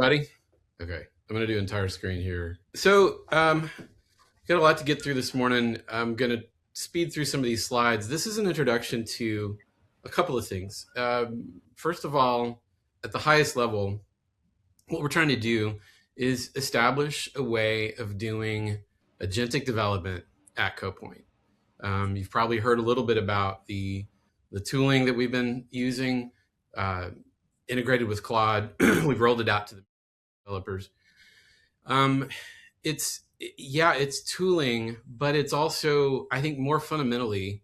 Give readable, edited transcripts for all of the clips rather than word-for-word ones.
everybody? Okay, I'm going to do entire screen here. So, got a lot to get through this morning. I'm going to speed through some of these slides. This is an introduction to a couple of things. First of all, at the highest level, what we're trying to do is establish a way of doing agentic development at CoPoint. You've probably heard a little bit about the tooling that we've been using, integrated with Claude. We've rolled it out to the developers. It's tooling, but it's also, I think, more fundamentally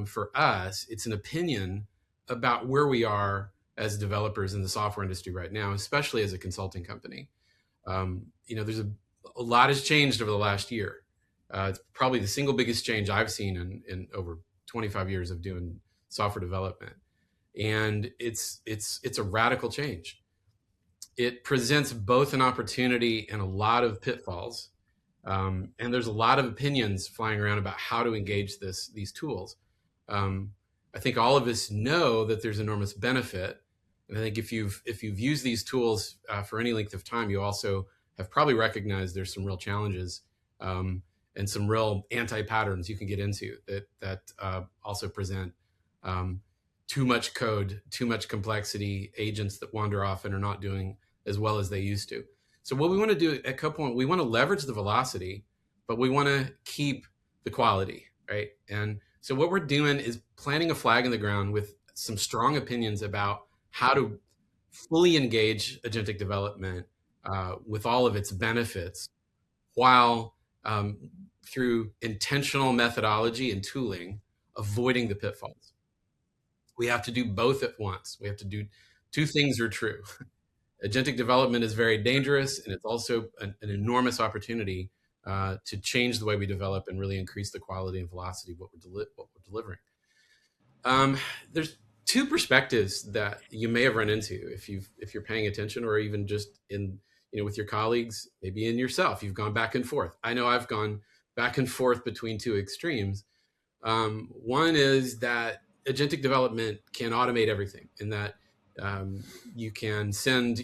for us, it's an opinion about where we are as developers in the software industry right now, especially as a consulting company. There's a lot has changed over the last year. It's probably the single biggest change I've seen in over 25 years of doing software development, and it's a radical change. It presents both an opportunity and a lot of pitfalls. And there's a lot of opinions flying around about how to engage these tools. I think all of us know that there's enormous benefit. And I think if you've used these tools for any length of time, you also have probably recognized there's some real challenges and some real anti-patterns you can get into that also present too much code, too much complexity, agents that wander off and are not doing as well as they used to. So what we want to do at CoPoint, we want to leverage the velocity, but we want to keep the quality, right? And so what we're doing is planting a flag in the ground with some strong opinions about how to fully engage agentic development with all of its benefits, while through intentional methodology and tooling, avoiding the pitfalls. We have to do both at once. We have to do two things are true. Agentic development is very dangerous, and it's also an enormous opportunity to change the way we develop and really increase the quality and velocity of what we're delivering. There's two perspectives that you may have run into if you're paying attention, or even just with your colleagues, maybe in yourself. You've gone back and forth. I know I've gone back and forth between two extremes. One is that agentic development can automate everything, in that you can send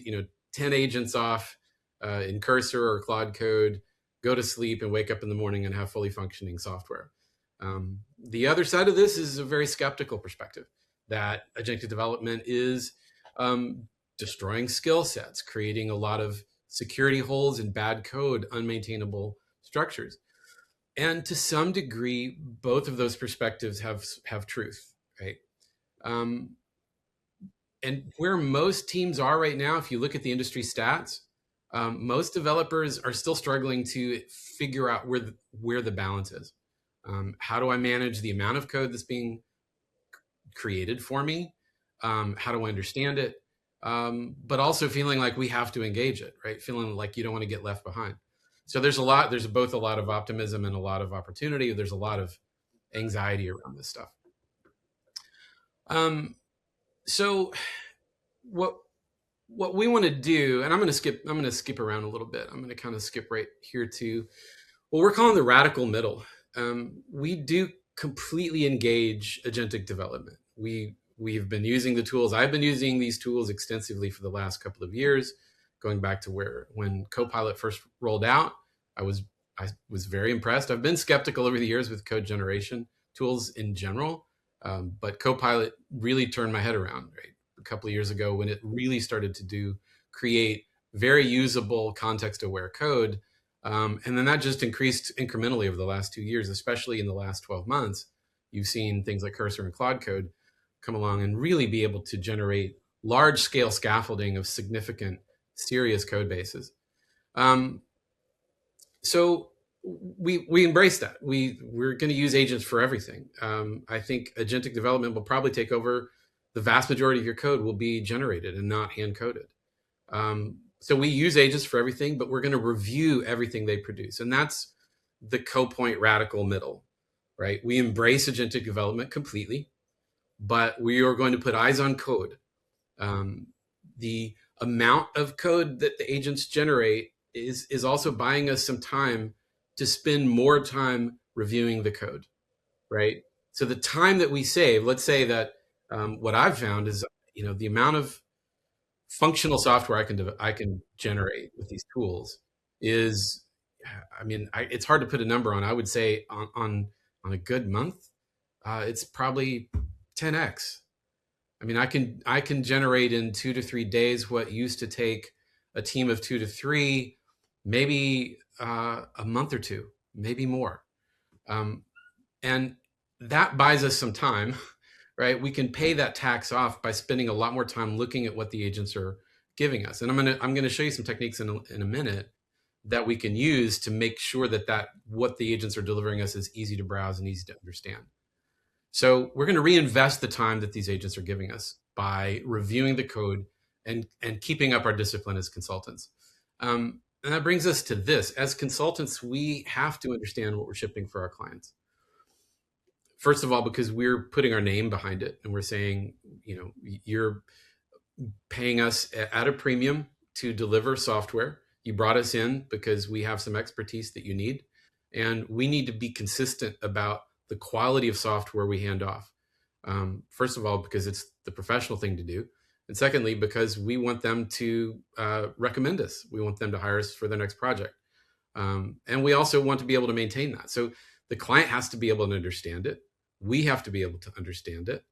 10 agents off in Cursor or Claude Code, go to sleep and wake up in the morning and have fully functioning software. The other side of this is a very skeptical perspective, that agentic development is destroying skill sets, creating a lot of security holes and bad code, unmaintainable structures. And to some degree, both of those perspectives have truth, right? And where most teams are right now, if you look at the industry stats, most developers are still struggling to figure out where the balance is. How do I manage the amount of code that's being created for me? How do I understand it? But also feeling like we have to engage it, right? Feeling like you don't want to get left behind. So there's both a lot of optimism and a lot of opportunity. There's a lot of anxiety around this stuff. So what we want to do, and I'm going to skip around a little bit. I'm going to kind of skip right here to what we're calling the radical middle. We do completely engage agentic development. We've been using the tools. I've been using these tools extensively for the last couple of years, going back to when Copilot first rolled out. I was very impressed. I've been skeptical over the years with code generation tools in general, but Copilot really turned my head around, right? A couple of years ago, when it really started to create very usable context-aware code. And then that just increased incrementally over the last 2 years, especially in the last 12 months. You've seen things like Cursor and Claude Code come along and really be able to generate large-scale scaffolding of significant, serious code bases. So we embrace that. We're going to use agents for everything. I think agentic development will probably take over. The vast majority of your code will be generated and not hand-coded. So we use agents for everything, but we're going to review everything they produce. And that's the CoPoint radical middle, right? We embrace agentic development completely, but we are going to put eyes on code. The amount of code that the agents generate is also buying us some time to spend more time reviewing the code, right? So the time that we save, let's say that what I've found is, the amount of functional software I can generate with these tools is, I mean, it's hard to put a number on. I would say on a good month, it's probably 10x. I mean, I can generate in 2 to 3 days what used to take a team of 2 to 3, maybe a month or two, maybe more. Um, and that buys us some time, right? We can pay that tax off by spending a lot more time looking at what the agents are giving us. And I'm gonna show you some techniques in a minute that we can use to make sure that what the agents are delivering us is easy to browse and easy to understand. So we're going to reinvest the time that these agents are giving us by reviewing the code and keeping up our discipline as consultants. And that brings us to this. As consultants, we have to understand what we're shipping for our clients. First of all, because we're putting our name behind it and we're saying, you're paying us at a premium to deliver software. You brought us in because we have some expertise that you need. And we need to be consistent about the quality of software we hand off. First of all, because it's the professional thing to do. And secondly, because we want them to recommend us. We want them to hire us for their next project. And we also want to be able to maintain that. So the client has to be able to understand it. We have to be able to understand it.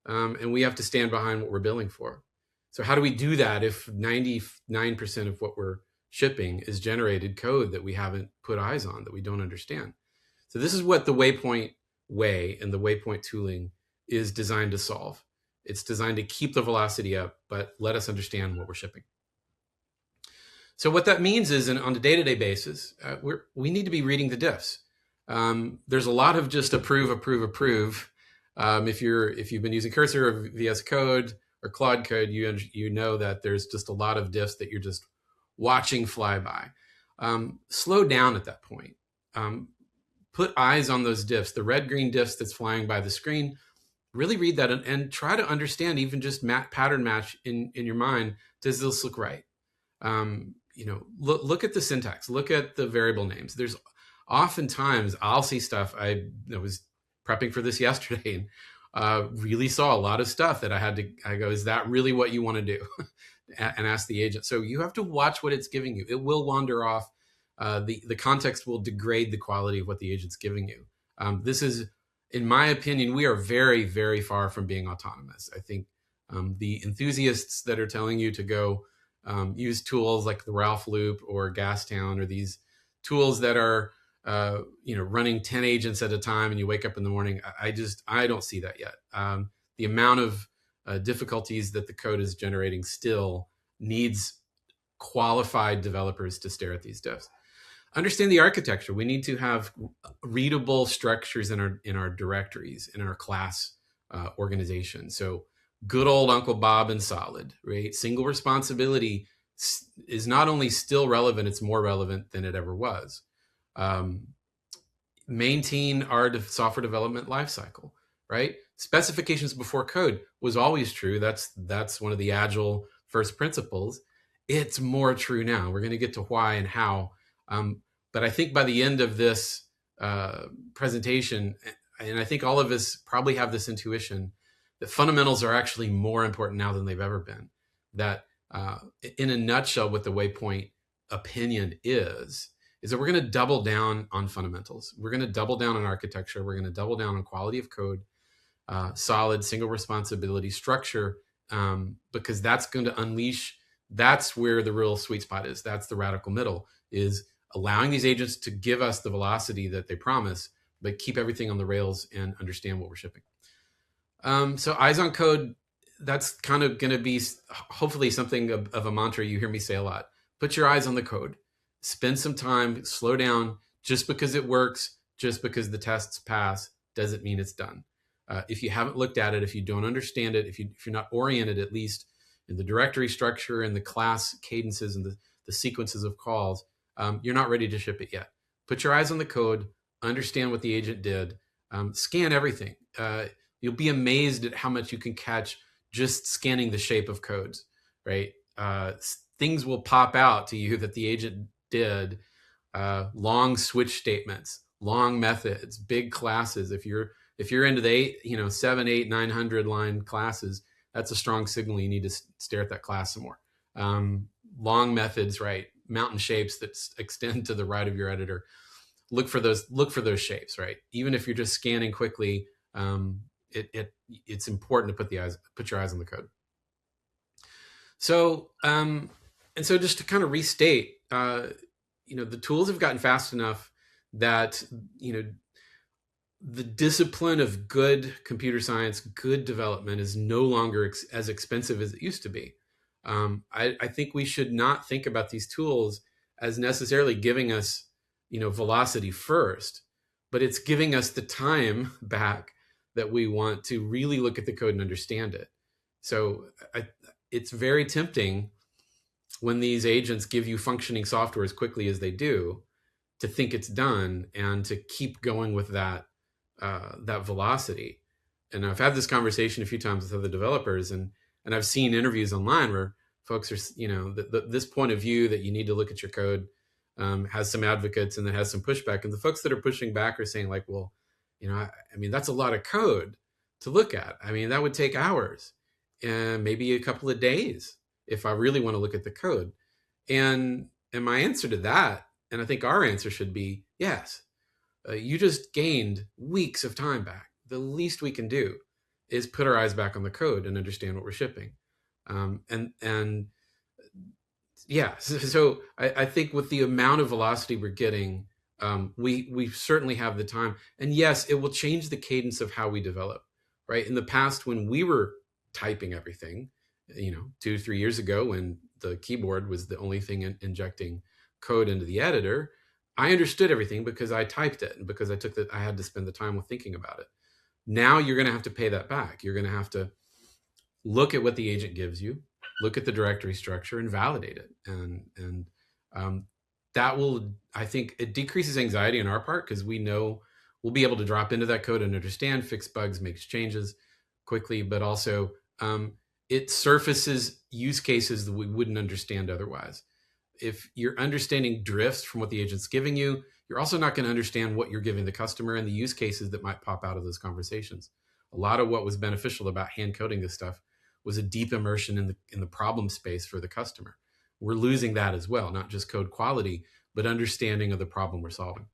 And we have to stand behind what we're billing for. So how do we do that if 99% of what we're shipping is generated code that we haven't put eyes on, that we don't understand? So this is what the WayPoint way and the WayPoint tooling is designed to solve. It's designed to keep the velocity up, but let us understand what we're shipping. So what that means is, on a day-to-day basis, we need to be reading the diffs. There's a lot of just approve. If you've been using Cursor or VS Code or Claude Code, you know that there's just a lot of diffs that you're just watching fly by. Slow down at that point. Put eyes on those diffs, the red-green diffs that's flying by the screen. Really read that and try to understand, even just pattern match in your mind. Does this look right? Look at the syntax. Look at the variable names. There's oftentimes I'll see stuff. I was prepping for this yesterday and really saw a lot of stuff that I go, is that really what you want to do? And ask the agent. So you have to watch what it's giving you. It will wander off. The context will degrade the quality of what the agent's giving you. This is, in my opinion, we are very, very far from being autonomous. I think the enthusiasts that are telling you to go use tools like the Ralph Loop or Gastown, or these tools that are running 10 agents at a time and you wake up in the morning, I don't see that yet. The amount of difficulties that the code is generating still needs qualified developers to stare at these diffs. Understand the architecture. We need to have readable structures in our directories, in our class organization. So good old Uncle Bob and solid, right? Single responsibility is not only still relevant, it's more relevant than it ever was. Maintain our software development lifecycle, right? Specifications before code was always true. That's one of the agile first principles. It's more true now. We're going to get to why and how. But I think by the end of this presentation, and I think all of us probably have this intuition, that fundamentals are actually more important now than they've ever been. That in a nutshell, what the WayPoint opinion is that we're going to double down on fundamentals. We're going to double down on architecture. We're going to double down on quality of code, solid single responsibility structure, because that's going to unleash, that's where the real sweet spot is. That's the radical middle, is allowing these agents to give us the velocity that they promise, but keep everything on the rails and understand what we're shipping. So eyes on code, that's kind of going to be hopefully something of a mantra you hear me say a lot. Put your eyes on the code. Spend some time, slow down. Just because it works, just because the tests pass, doesn't mean it's done. If you haven't looked at it, if you don't understand it, if you're not oriented at least in the directory structure and the class cadences and the sequences of calls, you're not ready to ship it yet. Put your eyes on the code, understand what the agent did, scan everything. You'll be amazed at how much you can catch just scanning the shape of codes, right? Things will pop out to you that the agent did. Long switch statements, long methods, big classes. If you're into the 7, 8, 900 line classes, that's a strong signal you need to stare at that class some more. long methods, right? Mountain shapes that extend to the right of your editor. Look for those shapes, right? Even if you're just scanning quickly, it's important to put your eyes on the code. So, and so just to kind of restate, the tools have gotten fast enough that, the discipline of good computer science, good development is no longer as expensive as it used to be. I think we should not think about these tools as necessarily giving us, velocity first, but it's giving us the time back that we want to really look at the code and understand it. So it's very tempting when these agents give you functioning software as quickly as they do to think it's done and to keep going with that velocity. And I've had this conversation a few times with other developers, and I've seen interviews online where folks are, this point of view that you need to look at your code has some advocates and then has some pushback. And the folks that are pushing back are saying like, well, I mean, that's a lot of code to look at. I mean, that would take hours and maybe a couple of days if I really want to look at the code. And my answer to that, and I think our answer should be yes. You just gained weeks of time back. The least we can do is put our eyes back on the code and understand what we're shipping. So I think with the amount of velocity we're getting, we certainly have the time. And yes, it will change the cadence of how we develop, right? In the past, when we were typing everything, 2-3 years ago, when the keyboard was the only thing injecting code into the editor, I understood everything because I typed it and because I had to spend the time with thinking about it. Now you're going to have to pay that back. You're going to have to look at what the agent gives you, look at the directory structure and validate it. And that will, I think it decreases anxiety on our part because we know we'll be able to drop into that code and understand, fix bugs, make changes quickly, but also it surfaces use cases that we wouldn't understand otherwise. If you're understanding drifts from what the agent's giving you, you're also not going to understand what you're giving the customer and the use cases that might pop out of those conversations. A lot of what was beneficial about hand coding this stuff was a deep immersion in the problem space for the customer. We're losing that as well, not just code quality, but understanding of the problem we're solving.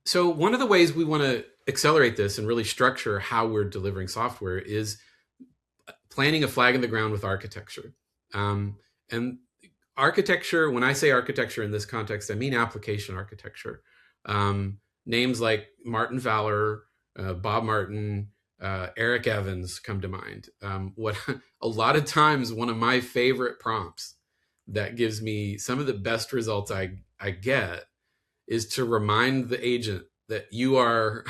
So one of the ways we want to accelerate this and really structure how we're delivering software is planting a flag in the ground with architecture. And architecture, when I say architecture in this context, I mean application architecture. Names like Martin Fowler, Bob Martin, Eric Evans come to mind. A lot of times, one of my favorite prompts that gives me some of the best results I get is to remind the agent that you are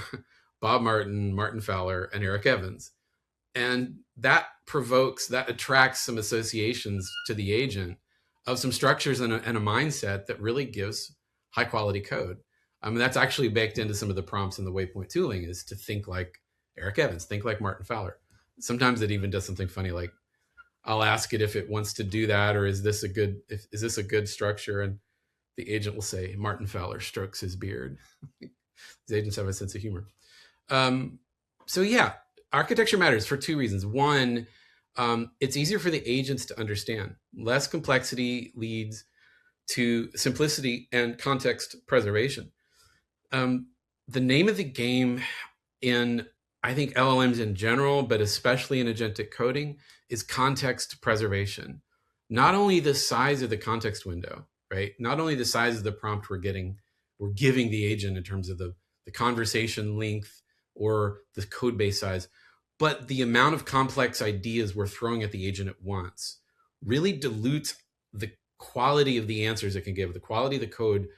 Bob Martin, Martin Fowler, and Eric Evans. And that attracts some associations to the agent of some structures and a mindset that really gives high quality code. That's actually baked into some of the prompts in the WayPoint tooling, is to think like Eric Evans, think like Martin Fowler. Sometimes it even does something funny, like I'll ask it if it wants to do that, or is this a good structure? And the agent will say, Martin Fowler strokes his beard. These agents have a sense of humor. So yeah, architecture matters for two reasons. One, it's easier for the agents to understand. Less complexity leads to simplicity and context preservation. The name of the game in, I think, LLMs in general, but especially in agentic coding, is context preservation. Not only the size of the context window, right? Not only the size of the prompt we're giving the agent in terms of the conversation length or the code base size, but the amount of complex ideas we're throwing at the agent at once really dilutes the quality of the answers it can give. The quality of the code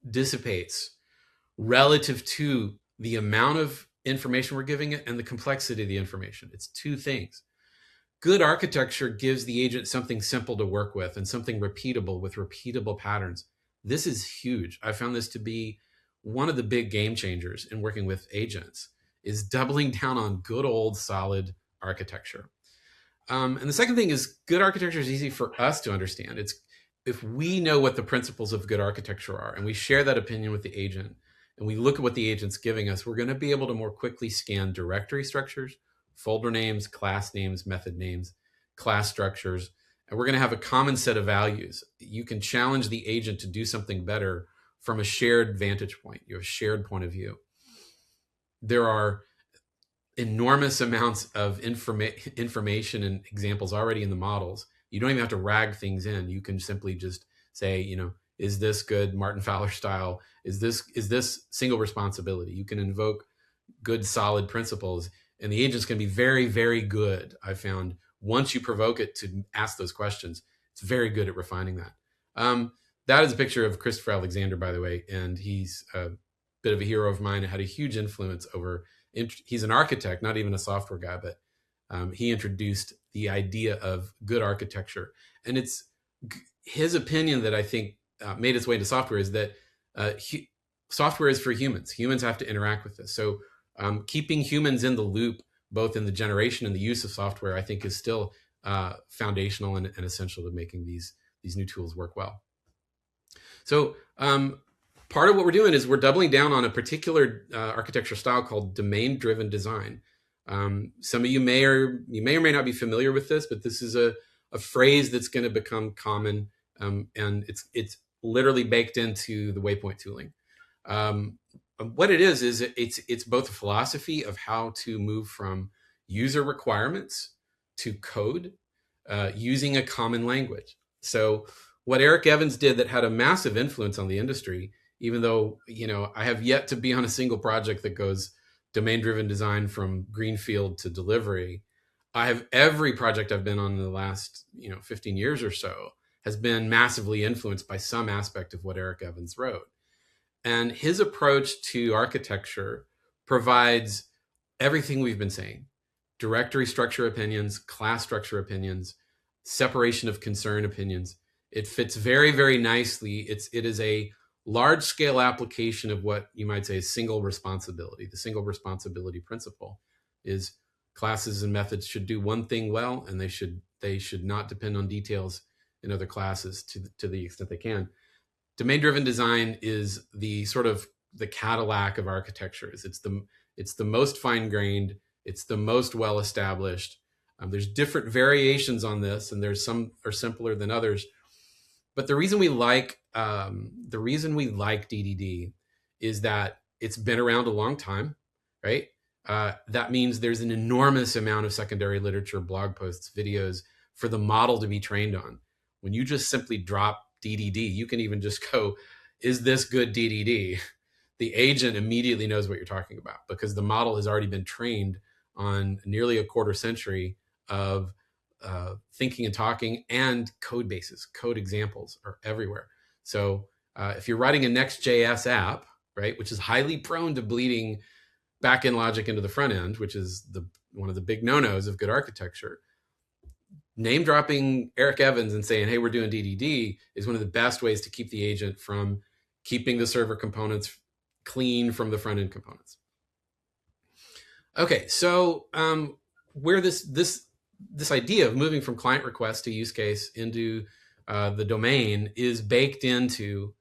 dissipates relative to the amount of information we're giving it and the complexity of the information. It's two things. Good architecture gives the agent something simple to work with and something repeatable with repeatable patterns. This is huge. I found this to be one of the big game changers in working with agents, is doubling down on good old solid architecture. And the second thing is, good architecture is easy for us to understand. It's if we know what the principles of good architecture are and we share that opinion with the agent and we look at what the agent's giving us, we're going to be able to more quickly scan directory structures, folder names, class names, method names, class structures, and we're going to have a common set of values. You can challenge the agent to do something better from a shared vantage point, you have a shared point of view. There are enormous amounts of information and examples already in the models. You don't even have to rag things in. You can simply just say, is this good Martin Fowler style? Is this single responsibility? You can invoke good solid principles, and the agent's going to be very, very good. I found once you provoke it to ask those questions, it's very good at refining that. That is a picture of Christopher Alexander, by the way, and he's a bit of a hero of mine. It had a huge influence over. He's an architect, not even a software guy, but he introduced the idea of good architecture, and it's his opinion that I think made its way into software is that software is for humans. Humans have to interact with this. So keeping humans in the loop, both in the generation and the use of software, I think is still foundational and essential to making these new tools work well. So part of what we're doing is we're doubling down on a particular architecture style called domain-driven design. Some of you may or may not be familiar with this, but this is a phrase that's going to become common, and it's literally baked into the WayPoint tooling. What it is it's both a philosophy of how to move from user requirements to code using a common language. So what Eric Evans did that had a massive influence on the industry, even though I have yet to be on a single project that goes domain-driven design from greenfield to delivery. I have every project I've been on in the last 15 years or so has been massively influenced by some aspect of what Eric Evans wrote. And his approach to architecture provides everything we've been saying: directory structure opinions, class structure opinions, separation of concern opinions. It fits very, very nicely. It is a large-scale application of what you might say is single responsibility. The single responsibility principle is classes and methods should do one thing well, and they should not depend on details in other classes to the extent they can. Domain-driven design is the sort of the Cadillac of architectures. It's the most fine-grained. It's the most well-established. There's different variations on this, and there's some are simpler than others. But the reason we like DDD is that it's been around a long time, right? That means there's an enormous amount of secondary literature, blog posts, videos for the model to be trained on. When you just simply drop DDD, you can even just go, is this good DDD? The agent immediately knows what you're talking about because the model has already been trained on nearly a quarter century of thinking and talking, and code bases. Code examples are everywhere. So if you're writing a Next.js app, right, which is highly prone to bleeding back-end logic into the front end, which is one of the big no-nos of good architecture, name dropping Eric Evans and saying, hey, we're doing DDD is one of the best ways to keep the agent from keeping the server components clean from the front-end components. Okay, so where this idea of moving from client request to use case into the domain is baked into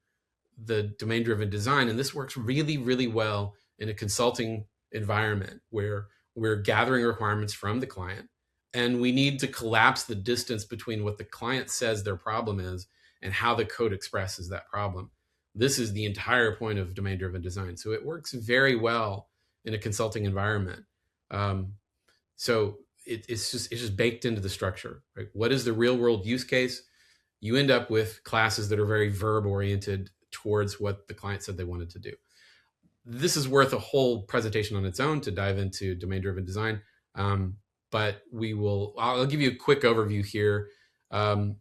the domain-driven design. And this works really, really well in a consulting environment where we're gathering requirements from the client, and we need to collapse the distance between what the client says their problem is and how the code expresses that problem. This is the entire point of domain-driven design. So it works very well in a consulting environment. So it's just baked into the structure, right? What is the real world use case? You end up with classes that are very verb oriented towards what the client said they wanted to do. This is worth a whole presentation on its own to dive into domain-driven design. But I'll give you a quick overview here.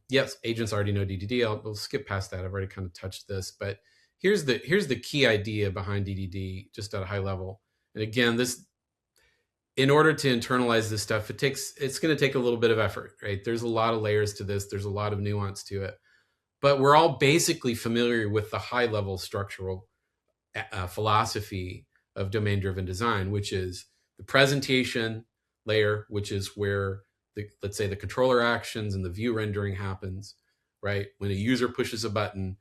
Yes, agents already know DDD. We'll skip past that. I've already kind of touched this, but here's the key idea behind DDD, just at a high level. And again, in order to internalize this stuff, it's going to take a little bit of effort, right? There's a lot of layers to this. There's a lot of nuance to it, but we're all basically familiar with the high level structural philosophy of domain-driven design, which is the presentation layer, which is where let's say the controller actions and the view rendering happens, right? When a user pushes a button,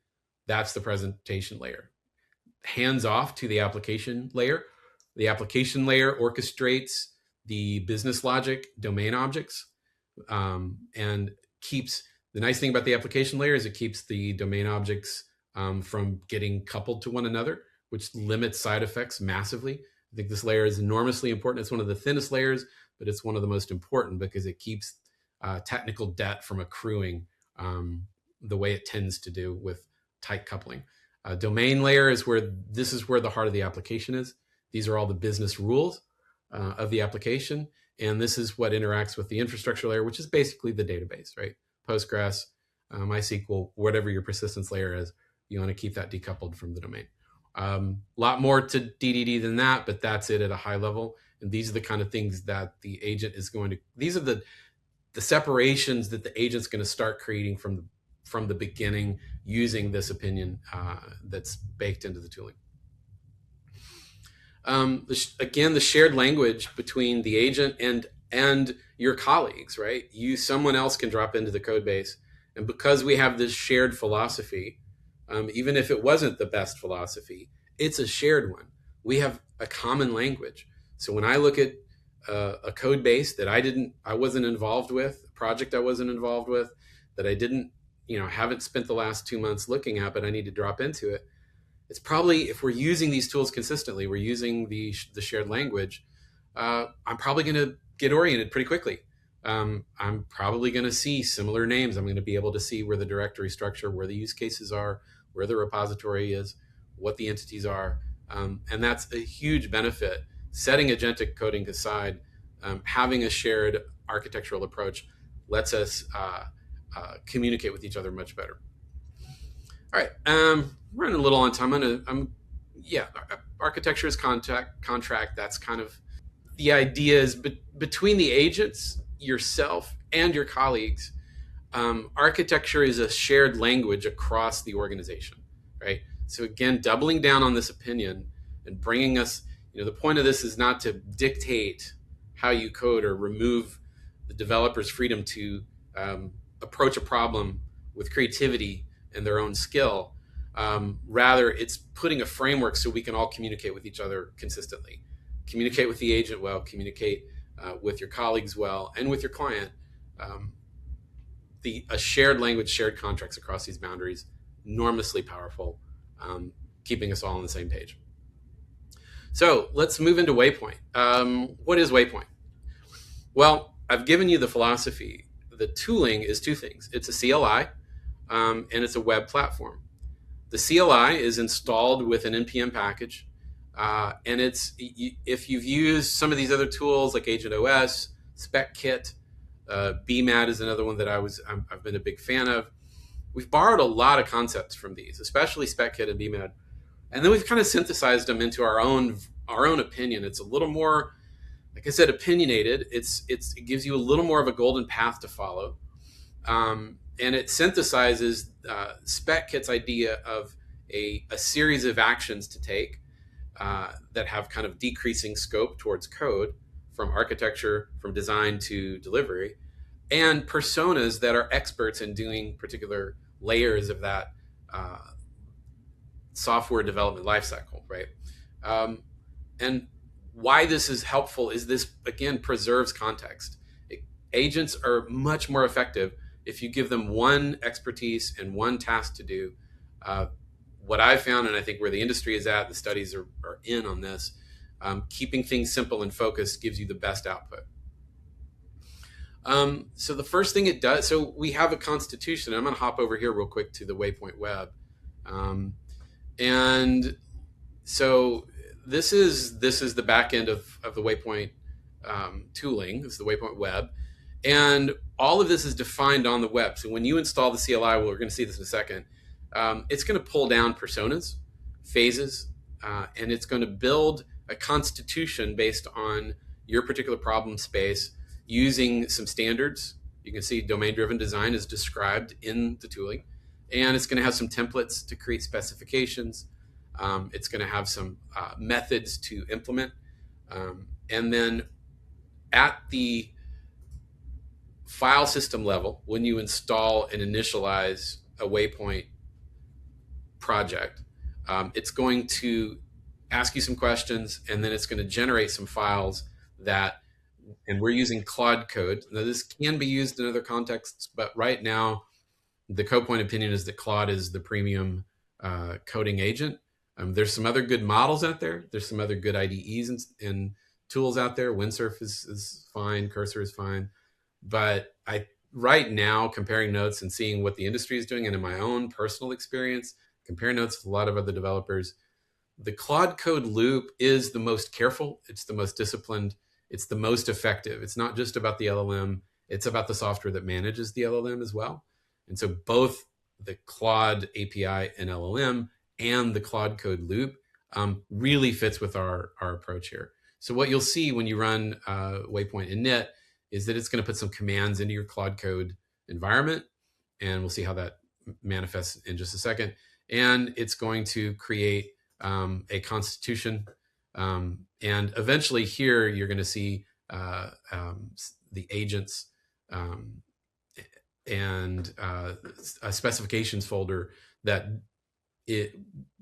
that's the presentation layer. Hands off to the application layer. The application layer orchestrates the business logic domain objects, and keeps the nice thing about the application layer is it keeps the domain objects from getting coupled to one another, which limits side effects massively. I think this layer is enormously important. It's one of the thinnest layers, but it's one of the most important because it keeps technical debt from accruing the way it tends to do with tight coupling. Domain layer is where the heart of the application is. These are all the business rules of the application. And this is what interacts with the infrastructure layer, which is basically the database, right? Postgres, MySQL, whatever your persistence layer is, you want to keep that decoupled from the domain. A lot more to DDD than that, but that's it at a high level. And these are the kind of things that the agent is going to, these are the separations that the agent's going to start creating from the beginning using this opinion that's baked into the tooling. Again, the shared language between the agent and your colleagues, right? Someone else can drop into the code base. And because we have this shared philosophy, even if it wasn't the best philosophy, it's a shared one. We have a common language. So when I look at a code base that I wasn't involved with, a project I wasn't involved with, that I didn't, haven't spent the last 2 months looking at, but I need to drop into it. It's probably, if we're using these tools consistently, we're using the shared language, I'm probably going to get oriented pretty quickly. I'm probably going to see similar names. I'm going to be able to see where the directory structure, where the use cases are, where the repository is, what the entities are. And that's a huge benefit. Setting agentic coding aside, having a shared architectural approach lets us communicate with each other much better. All right, we're running a little on time. Architecture is contract. That's kind of the idea is between the agents, yourself, and your colleagues. Architecture is a shared language across the organization, right? So again, doubling down on this opinion and bringing us, the point of this is not to dictate how you code or remove the developer's freedom to approach a problem with creativity and their own skill. Rather, it's putting a framework so we can all communicate with each other consistently. Communicate with the agent well, communicate with your colleagues well, and with your client. A shared language, shared contracts across these boundaries, enormously powerful, keeping us all on the same page. So let's move into WayPoint. What is WayPoint? Well, I've given you the philosophy. The tooling is two things. It's a CLI, and it's a web platform. The CLI is installed with an NPM package, and if you've used some of these other tools like Agent OS, SpecKit, BMAT is another one that I've been a big fan of. We've borrowed a lot of concepts from these, especially SpecKit and BMAT, and then we've kind of synthesized them into our own opinion. It's a little more, like I said, opinionated. It gives you a little more of a golden path to follow. And it synthesizes SpecKit's idea of a series of actions to take that have kind of decreasing scope towards code, from architecture, from design to delivery, and personas that are experts in doing particular layers of that software development lifecycle, right? And why this is helpful is this, again, preserves context. Agents are much more effective if you give them one expertise and one task to do. What I've found, and I think where the industry is at, the studies are in on this, keeping things simple and focused gives you the best output. So the first thing it does, so we have a constitution. I'm going to hop over here real quick to the WayPoint web. And so this is the back end of the WayPoint tooling. This is the WayPoint web. And all of this is defined on the web. So when you install the CLI, we're going to see this in a second, it's going to pull down personas, phases, and it's going to build a constitution based on your particular problem space using some standards. You can see domain-driven design is described in the tooling. And it's going to have some templates to create specifications. It's going to have some methods to implement. And then at the file system level, when you install and initialize a WayPoint project, it's going to ask you some questions, and then it's going to generate some files that and we're using Claude Code. Now, this can be used in other contexts, but right now, the CodePoint opinion is that Claude is the premium coding agent. There's some other good models out there. There's some other good IDEs and tools out there. Windsurf is fine. Cursor is fine. But right now, comparing notes and seeing what the industry is doing, and in my own personal experience, compare notes with a lot of other developers, the Claude Code loop is the most careful. It's the most disciplined. It's the most effective. It's not just about the LLM. It's about the software that manages the LLM as well. And so both the Claude API and LLM and the Claude Code loop really fits with our approach here. So what you'll see when you run WayPoint init is that it's going to put some commands into your Claude Code environment, and we'll see how that manifests in just a second. And it's going to create a constitution, and eventually here you're going to see the agents and a specifications folder that it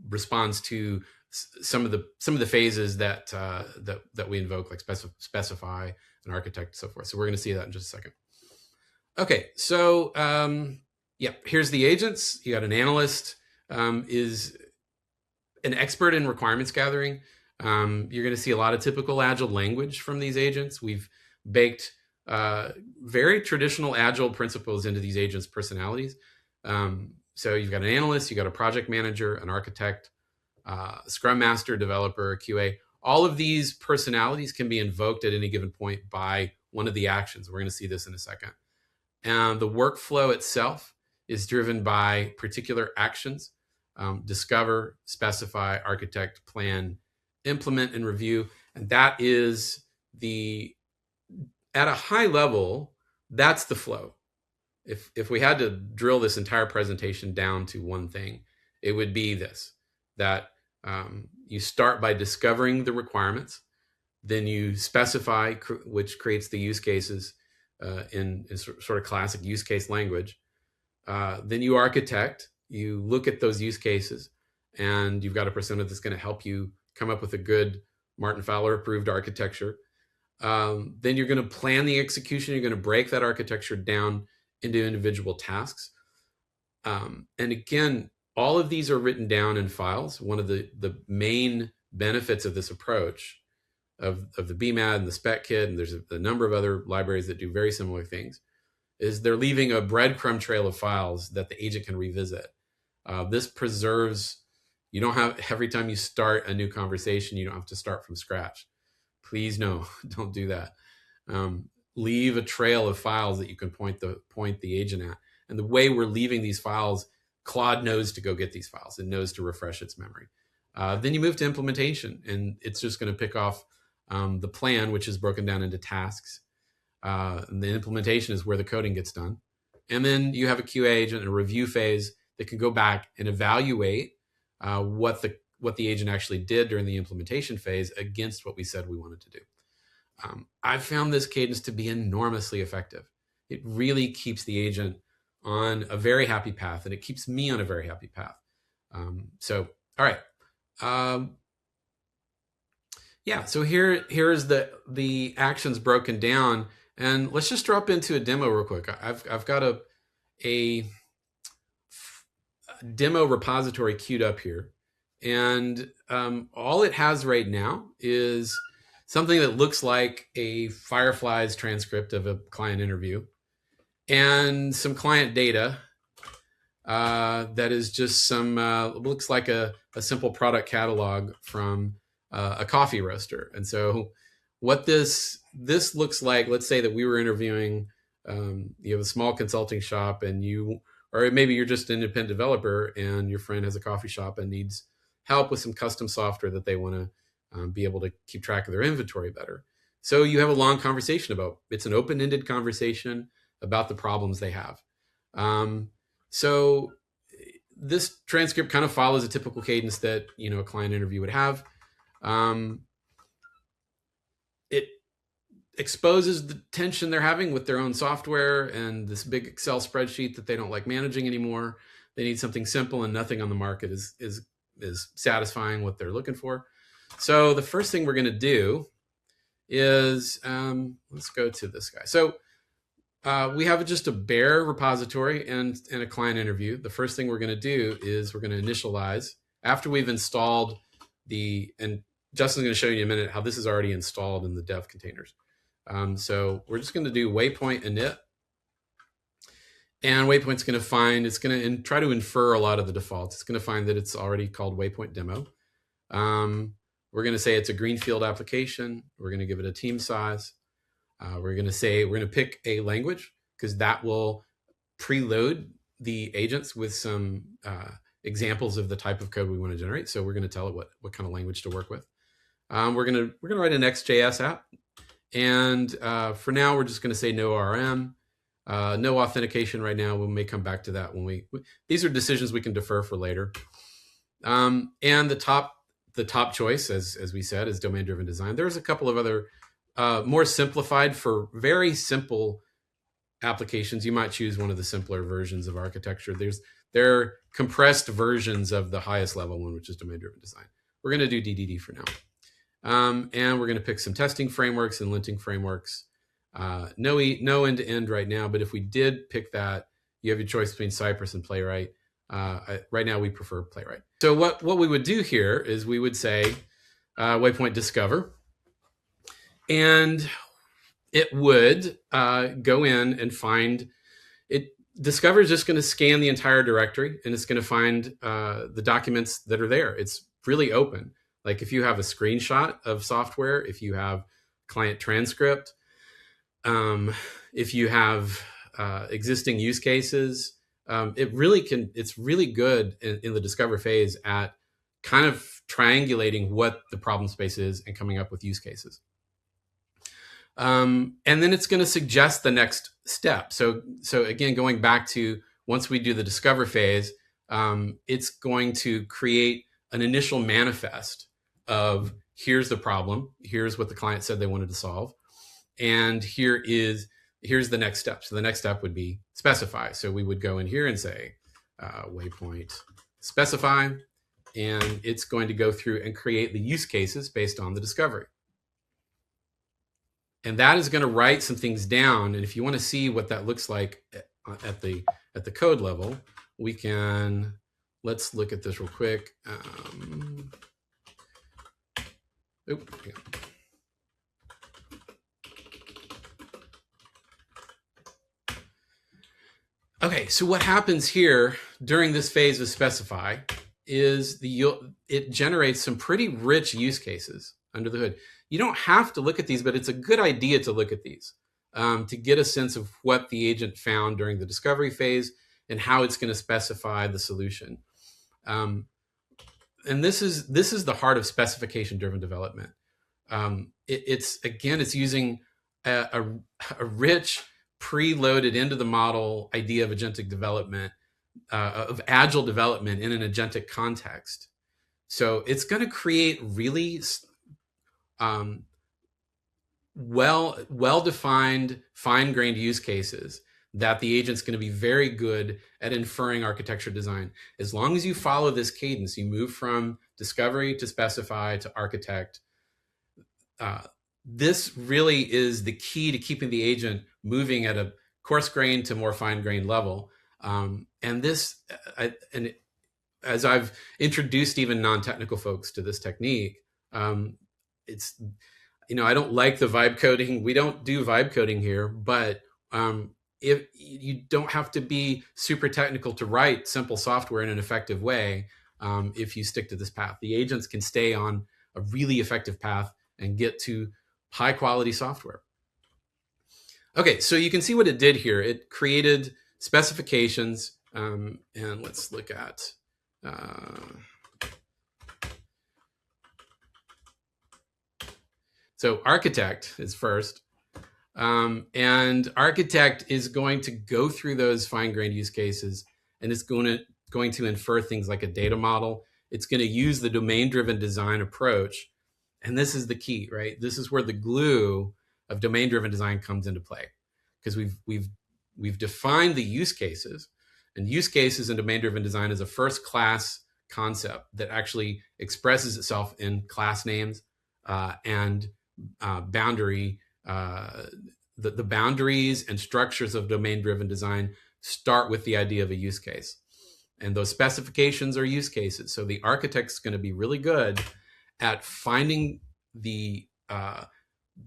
responds to some of the phases that we invoke, like specify and architect and so forth. So we're going to see that in just a second. Okay, so yeah, here's the agents. You got an analyst, is an expert in requirements gathering. You're going to see a lot of typical Agile language from these agents. We've baked very traditional Agile principles into these agents' personalities. So you've got an analyst, you've got a project manager, an architect, Scrum Master, developer, QA. All of these personalities can be invoked at any given point by one of the actions. We're going to see this in a second. And the workflow itself is driven by particular actions: discover, specify, architect, plan, implement, and review. And that is at a high level, that's the flow. If we had to drill this entire presentation down to one thing, it would be this: that you start by discovering the requirements, then you specify, which creates the use cases in sort of classic use case language. Then you architect, you look at those use cases, and you've got a persona that's going to help you come up with a good Martin Fowler approved architecture. Then you're going to plan the execution. You're going to break that architecture down into individual tasks. And again, all of these are written down in files. One of the main benefits of this approach of the BMAD and the Spec Kit, and there's a number of other libraries that do very similar things, is they're leaving a breadcrumb trail of files that the agent can revisit. This preserves, you don't have, every time you start a new conversation, you don't have to start from scratch. Please no, don't do that. Leave a trail of files that you can point the agent at. And the way we're leaving these files, Claude knows to go get these files. It knows to refresh its memory. Then you move to implementation, and it's just going to pick off the plan, which is broken down into tasks. And the implementation is where the coding gets done. And then you have a QA agent and a review phase that can go back and evaluate what the agent actually did during the implementation phase against what we said we wanted to do. I've found this cadence to be enormously effective. It really keeps the agent on a very happy path, and it keeps me on a very happy path. So, all right. Yeah, so here's the actions broken down, and let's just drop into a demo real quick. I've got a demo repository queued up here, and all it has right now is something that looks like a Fireflies transcript of a client interview and some client data that is just some looks like a simple product catalog from a coffee roaster. And so what this looks like, let's say that we were interviewing, you have a small consulting shop, and or maybe you're just an independent developer and your friend has a coffee shop and needs help with some custom software that they want to be able to keep track of their inventory better. So you have a long conversation it's an open-ended conversation about the problems they have. So this transcript kind of follows a typical cadence that, a client interview would have. It exposes the tension they're having with their own software and this big Excel spreadsheet that they don't like managing anymore. They need something simple, and nothing on the market is satisfying what they're looking for. So the first thing we're going to do is, let's go to this guy. So we have just a bare repository and a client interview. The first thing we're going to do is we're going to initialize after we've installed and Justin's going to show you in a minute how this is already installed in the dev containers. So we're just going to do WayPoint init. And WayPoint's going to find, it's going to try to infer a lot of the defaults. It's going to find that it's already called WayPoint demo. We're going to say it's a greenfield application. We're going to give it a team size. We're going to pick a language because that will preload the agents with some examples of the type of code we want to generate. So we're going to tell it what kind of language to work with. We're going to write an Next.js app. And for now, we're just going to say no RM. No authentication right now. We may come back to that when these are decisions we can defer for later. And the top choice, as we said, is domain-driven design. There's a couple of other more simplified for very simple applications. You might choose one of the simpler versions of architecture. There are compressed versions of the highest level one, which is domain-driven design. We're going to do DDD for now. And we're going to pick some testing frameworks and linting frameworks. No end-to-end right now, but if we did pick that, you have your choice between Cypress and Playwright. Right now, we prefer Playwright. So what we would do here is we would say WayPoint discover, and it would go in and find it. Discover is just going to scan the entire directory, and it's going to find the documents that are there. It's really open. Like if you have a screenshot of software, if you have client transcript, if you have existing use cases, it's really good in the discover phase at kind of triangulating what the problem space is and coming up with use cases. And then it's going to suggest the next step. So again, going back to once we do the discover phase, it's going to create an initial manifest of here's the problem, here's what the client said they wanted to solve, and here's the next step. So the next step would be specify. So we would go in here and say WayPoint specify, and it's going to go through and create the use cases based on the discovery. And that is going to write some things down. And if you want to see what that looks like at the code level, let's look at this real quick. Okay, so what happens here during this phase of specify is it generates some pretty rich use cases under the hood. You don't have to look at these, but it's a good idea to look at these to get a sense of what the agent found during the discovery phase and how it's going to specify the solution. And this is the heart of specification-driven development. It's using a rich, preloaded into the model idea of agentic development, of agile development in an agentic context. So it's going to create really well-defined, fine-grained use cases that the agent's going to be very good at inferring architecture design. As long as you follow this cadence, you move from discovery to specify to architect. This really is the key to keeping the agent moving at a coarse-grained to more fine-grained level. As I've introduced even non-technical folks to this technique, it's, I don't like the vibe coding. We don't do vibe coding here, but if you don't have to be super technical to write simple software in an effective way, if you stick to this path, the agents can stay on a really effective path and get to high quality software. Okay, so you can see what it did here. It created specifications, and let's look at so architect is first. And architect is going to go through those fine-grained use cases, and it's going to infer things like a data model. It's going to use the domain-driven design approach. And this is the key, right? This is where the glue of domain-driven design comes into play, because we've defined the use cases, and use cases in domain-driven design is a first-class concept that actually expresses itself in class names and boundary, the boundaries and structures of domain-driven design start with the idea of a use case. And those specifications are use cases. So the architect's going to be really good at finding the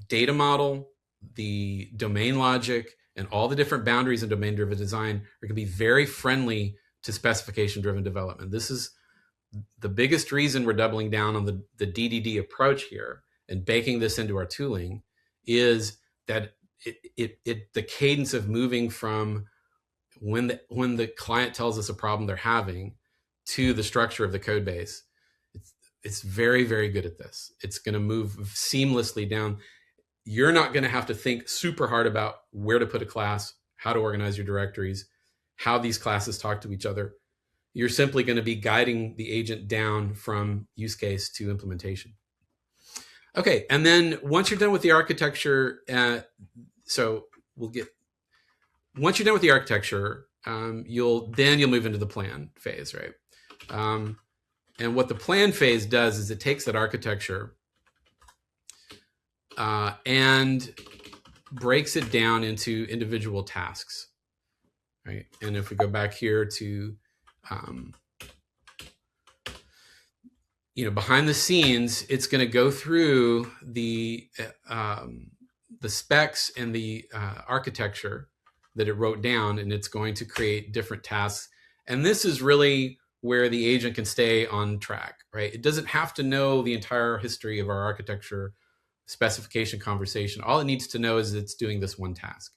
data model, the domain logic, and all the different boundaries in domain-driven design are going to be very friendly to specification-driven development. This is the biggest reason we're doubling down on the DDD approach here and baking this into our tooling is that the cadence of moving from when the client tells us a problem they're having to the structure of the code base, it's very, very good at this. It's going to move seamlessly down. You're not going to have to think super hard about where to put a class, how to organize your directories, how these classes talk to each other. You're simply going to be guiding the agent down from use case to implementation. Okay, and then once you're done with the architecture, once you're done with the architecture, you'll move into the plan phase, right? And what the plan phase does is it takes that architecture and breaks it down into individual tasks, right? And if we go back here to, behind the scenes, it's going to go through the specs and the architecture that it wrote down, and it's going to create different tasks. And this is really where the agent can stay on track, right? It doesn't have to know the entire history of our architecture specification conversation. All it needs to know is it's doing this one task,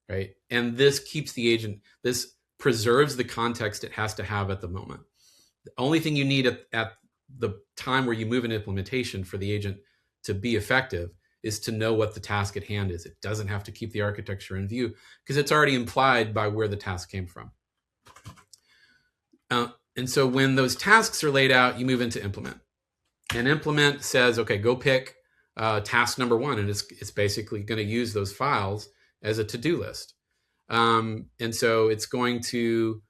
right? And this keeps the agent, this preserves the context it has to have at the moment. The only thing you need at the time where you move an implementation for the agent to be effective is to know what the task at hand is. It doesn't have to keep the architecture in view because it's already implied by where the task came from. And so when those tasks are laid out, you move into implement. And implement says, okay, go pick task number one. And it's basically going to use those files as a to-do list. And so it's going to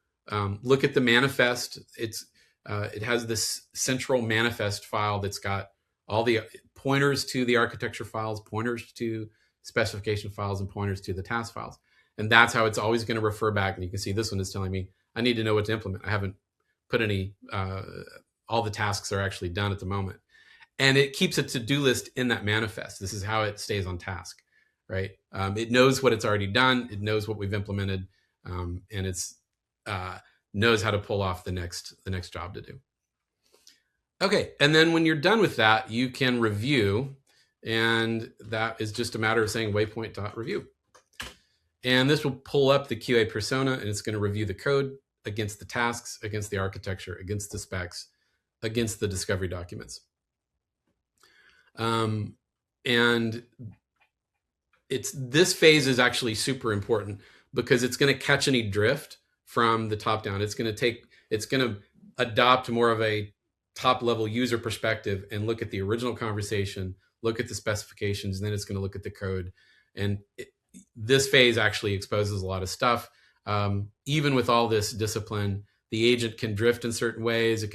look at the manifest. It has this central manifest file that's got all the pointers to the architecture files, pointers to specification files, and pointers to the task files. And that's how it's always going to refer back. And you can see this one is telling me I need to know what to implement. I haven't put any, all the tasks are actually done at the moment. And it keeps a to-do list in that manifest. This is how it stays on task, right? It knows what it's already done. It knows what we've implemented, and it's knows how to pull off the next job to do. Okay, and then when you're done with that, you can review, and that is just a matter of saying waypoint.review. And this will pull up the QA persona, and it's going to review the code against the tasks, against the architecture, against the specs, against the discovery documents. And this phase is actually super important because it's going to catch any drift from the top down. It's going to adopt more of a top level user perspective and look at the original conversation, look at the specifications, and then it's going to look at the code. And this phase actually exposes a lot of stuff. Even with all this discipline, the agent can drift in certain ways.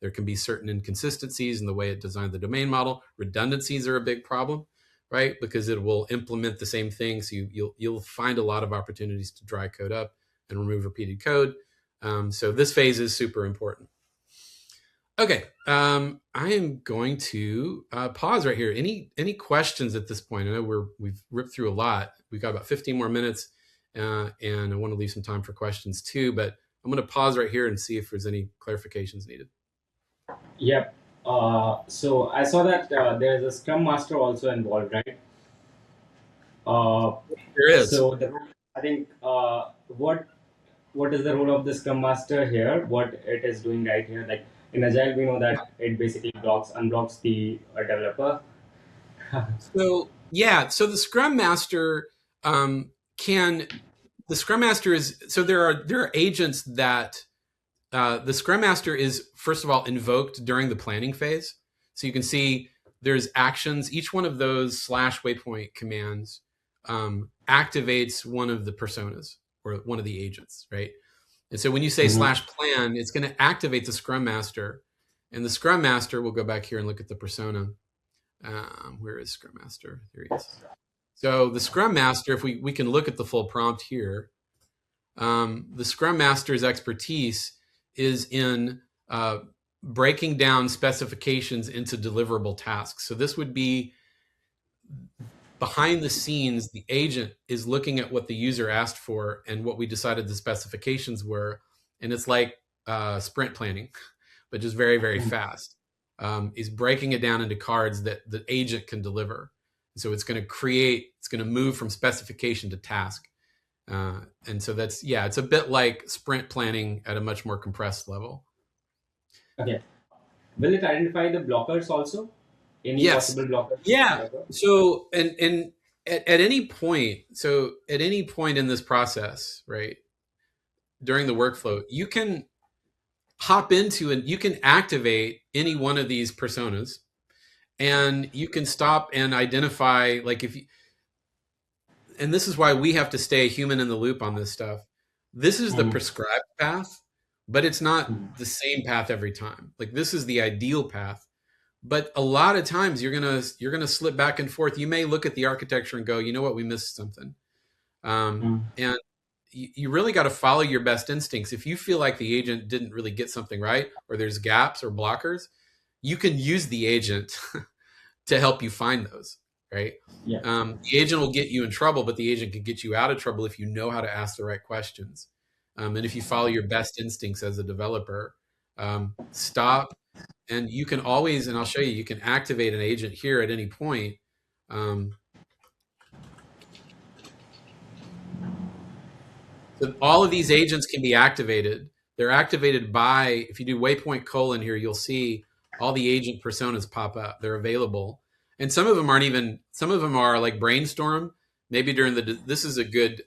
There can be certain inconsistencies in the way it designed the domain model. Redundancies are a big problem, right? Because it will implement the same thing. So you'll find a lot of opportunities to dry code up and remove repeated code. So this phase is super important. Okay, I am going to pause right here. Any questions at this point? I know we've ripped through a lot. We've got about 15 more minutes, and I want to leave some time for questions too. But I'm going to pause right here and see if there's any clarifications needed. Yep. So I saw that there is a Scrum Master also involved, right? There is. So I think what is the role of the Scrum Master here? What it is doing right here? Like in Agile, we know that it basically unblocks the developer. So the Scrum Master there are agents that the Scrum Master is, first of all, invoked during the planning phase. So you can see there's actions. Each one of those /waypoint commands activates one of the personas or one of the agents, right? And so when you say /plan, it's going to activate the Scrum Master. And the Scrum Master, we'll go back here and look at the persona. Where is Scrum Master? There he is. So the Scrum Master, if we can look at the full prompt here, the Scrum Master's expertise is in breaking down specifications into deliverable tasks. So this would be behind the scenes, the agent is looking at what the user asked for and what we decided the specifications were. And it's like sprint planning, but just very, very fast. Is breaking it down into cards that the agent can deliver. So it's going to move from specification to task. And so it's a bit like sprint planning at a much more compressed level. Okay. Will it identify the blockers also? Any Yes. possible blockers Yeah. that occur? So, and at any point, in this process, right, during the workflow, you can hop into and you can activate any one of these personas, and you can stop and identify, like, if you, and this is why we have to stay human in the loop on this stuff. This is the Mhm. prescribed path, but it's not Mhm. the same path every time. Like, this is the ideal path, but a lot of times you're gonna slip back and forth. You may look at the architecture and go, you know what, we missed something. Mhm. And you really got to follow your best instincts. If you feel like the agent didn't really get something right, or there's gaps or blockers, you can use the agent to help you find those, right? Yeah. The agent will get you in trouble, but the agent can get you out of trouble if you know how to ask the right questions. And if you follow your best instincts as a developer, stop. And you can always, and I'll show you, you can activate an agent here at any point. Um, So all of these agents can be activated. They're activated by, if you do waypoint colon here, you'll see all the agent personas pop up. They're available. And some of them aren't even, some of them are like brainstorm. Maybe during this is a good,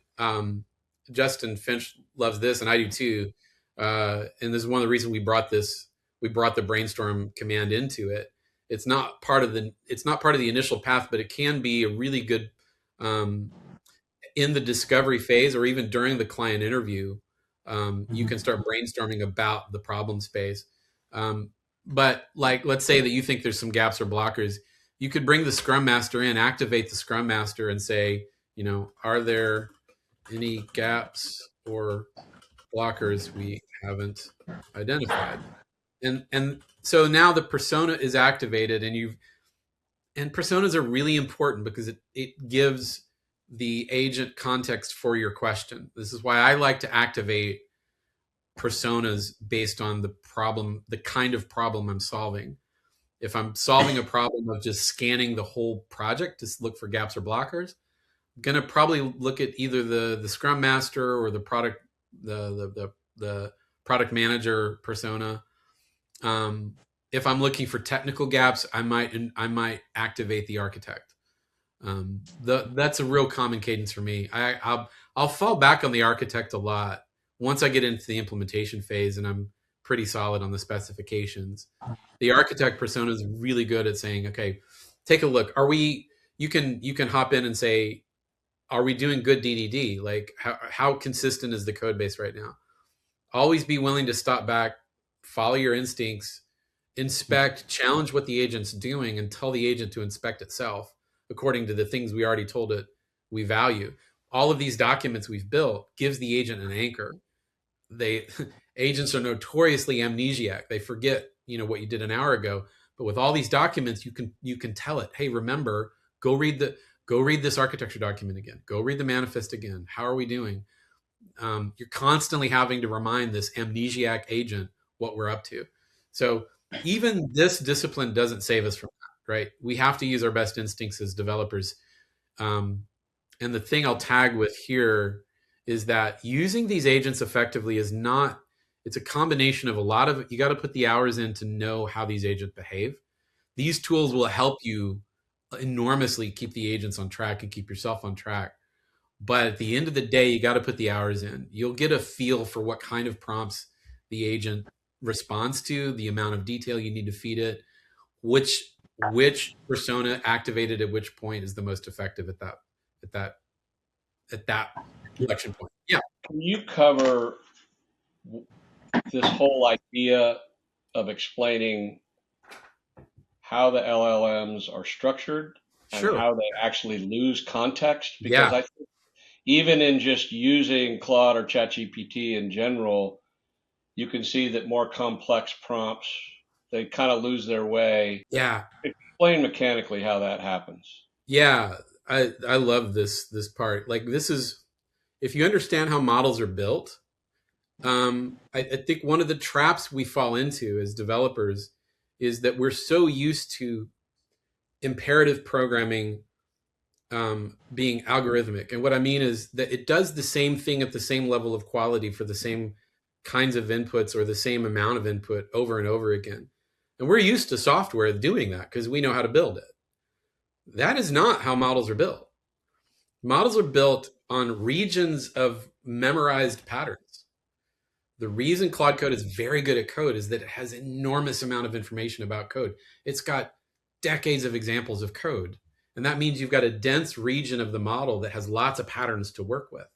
Justin Finch loves this, and I do too. And this is one of the reasons we brought the brainstorm command into it. It's not part of the initial path, but it can be a really good, um, in the discovery phase or even during the client interview, you can Mhm. start brainstorming about the problem space. But like, let's say that you think there's some gaps or blockers, you could bring the Scrum Master in, activate the Scrum Master, and say, are there any gaps or blockers we haven't identified? And so now the persona is activated, and personas are really important because it gives the agent context for your question. This is why I like to activate personas based on the kind of problem I'm solving. If I'm solving a problem of just scanning the whole project to look for gaps or blockers, I'm gonna probably look at either the Scrum Master or the product manager persona. If I'm looking for technical gaps, I might activate the architect. That's a real common cadence for me. I'll fall back on the architect a lot once I get into the implementation phase and I'm pretty solid on the specifications. The architect persona is really good at saying, okay, take a look. You can hop in and say, are we doing good DDD? Like, how consistent is the code base right now? Always be willing to stop back, follow your instincts, inspect, challenge what the agent's doing, and tell the agent to inspect itself according to the things we already told it we value. All of these documents we've built gives the agent an anchor. They Agents are notoriously amnesiac. They forget, what you did an hour ago. But with all these documents, you can tell it, hey, remember, go read this architecture document again. Go read the manifest again. How are we doing? You're constantly having to remind this amnesiac agent what we're up to. So even this discipline doesn't save us from that, right? We have to use our best instincts as developers. Um, and the thing I'll tag with here is that using these agents effectively is not, it's a combination of a lot of, you got to put the hours in to know how these agents behave. These tools will help you enormously keep the agents on track and keep yourself on track. But at the end of the day, you got to put the hours in. You'll get a feel for what kind of prompts the agent responds to, the amount of detail you need to feed it, which persona activated at which point is the most effective at that at that Yeah. inflection point. Yeah. Can you cover this whole idea of explaining how the LLMs are structured and Sure. how they actually lose context. Because Yeah. I think even in just using Claude or ChatGPT in general, you can see that more complex prompts, they kind of lose their way. Yeah. Explain mechanically how that happens. Yeah. I love this part. Like, this is, if you understand how models are built, I think one of the traps we fall into as developers is that we're so used to imperative programming being algorithmic. And what I mean is that it does the same thing at the same level of quality for the same kinds of inputs or the same amount of input over and over again. And we're used to software doing that because we know how to build it. That is not how models are built. Models are built on regions of memorized patterns. The reason Claude Code is very good at code is that it has enormous amount of information about code. It's got decades of examples of code. And that means you've got a dense region of the model that has lots of patterns to work with,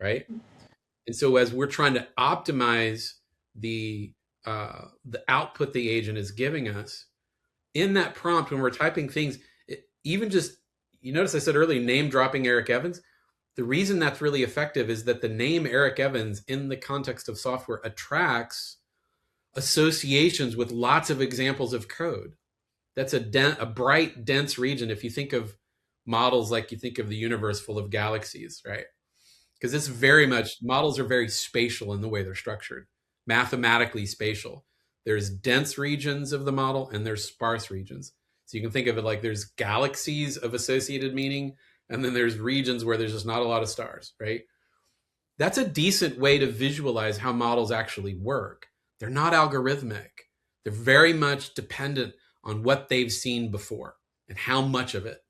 right? And so as we're trying to optimize the output the agent is giving us in that prompt when we're typing things, even just, you notice I said earlier, name dropping Eric Evans. The reason that's really effective is that the name Eric Evans in the context of software attracts associations with lots of examples of code. That's a bright, dense region. If you think of models like you think of the universe full of galaxies, right? Because it's very much, models are very spatial in the way they're structured, mathematically spatial. There's dense regions of the model and there's sparse regions. So you can think of it like there's galaxies of associated meaning, and then there's regions where there's just not a lot of stars, right? That's a decent way to visualize how models actually work. They're not algorithmic. They're very much dependent on what they've seen before and how much of it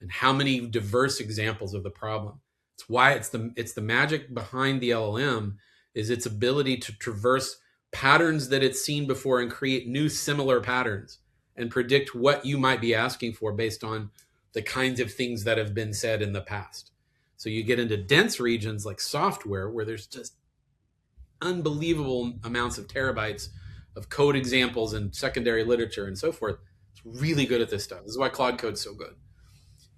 and how many diverse examples of the problem. It's why it's the magic behind the LLM is its ability to traverse patterns that it's seen before and create new similar patterns and predict what you might be asking for based on the kinds of things that have been said in the past. So you get into dense regions like software where there's just unbelievable amounts of terabytes of code examples and secondary literature and so forth. It's really good at this stuff. This is why Claude Code's so good.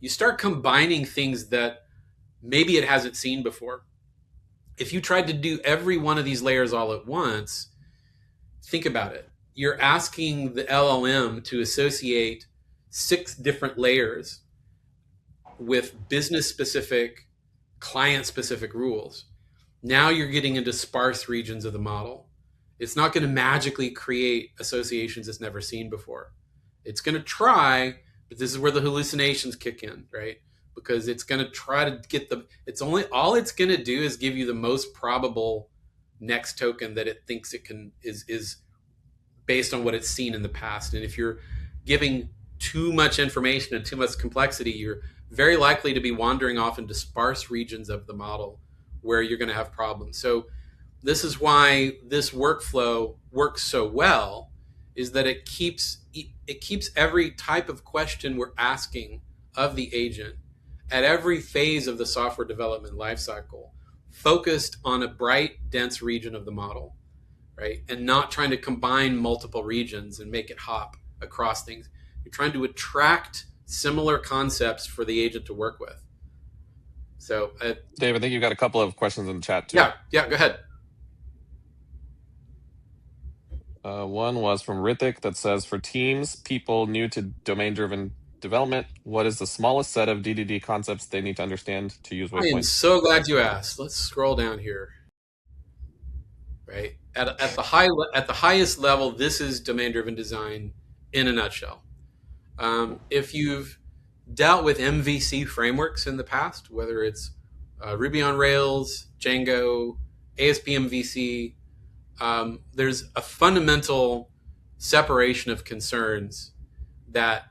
You start combining things that maybe it hasn't seen before. If you tried to do every one of these layers all at once, think about it. You're asking the LLM to associate 6 different layers with business specific, client specific rules. Now you're getting into sparse regions of the model. It's not going to magically create associations it's never seen before. It's going to try, but this is where the hallucinations kick in, right? Because it's going to try to get all it's going to do is give you the most probable next token that it thinks it can is based on what it's seen in the past. And if you're giving too much information and too much complexity, you're very likely to be wandering off into sparse regions of the model where you're going to have problems. So this is why this workflow works so well, is that it keeps every type of question we're asking of the agent at every phase of the software development lifecycle focused on a bright, dense region of the model, right? And not trying to combine multiple regions and make it hop across things. You're trying to attract similar concepts for the agent to work with. So, Dave, I think you've got a couple of questions in the chat too. Yeah, go ahead. One was from Rithik that says, for teams, people new to domain-driven development, what is the smallest set of DDD concepts they need to understand to use I am WayPoint? so glad you asked. Let's scroll down here. Right at the highest level, this is domain-driven design in a nutshell. If you've dealt with MVC frameworks in the past, whether it's Ruby on Rails, Django, ASP MVC, there's a fundamental separation of concerns that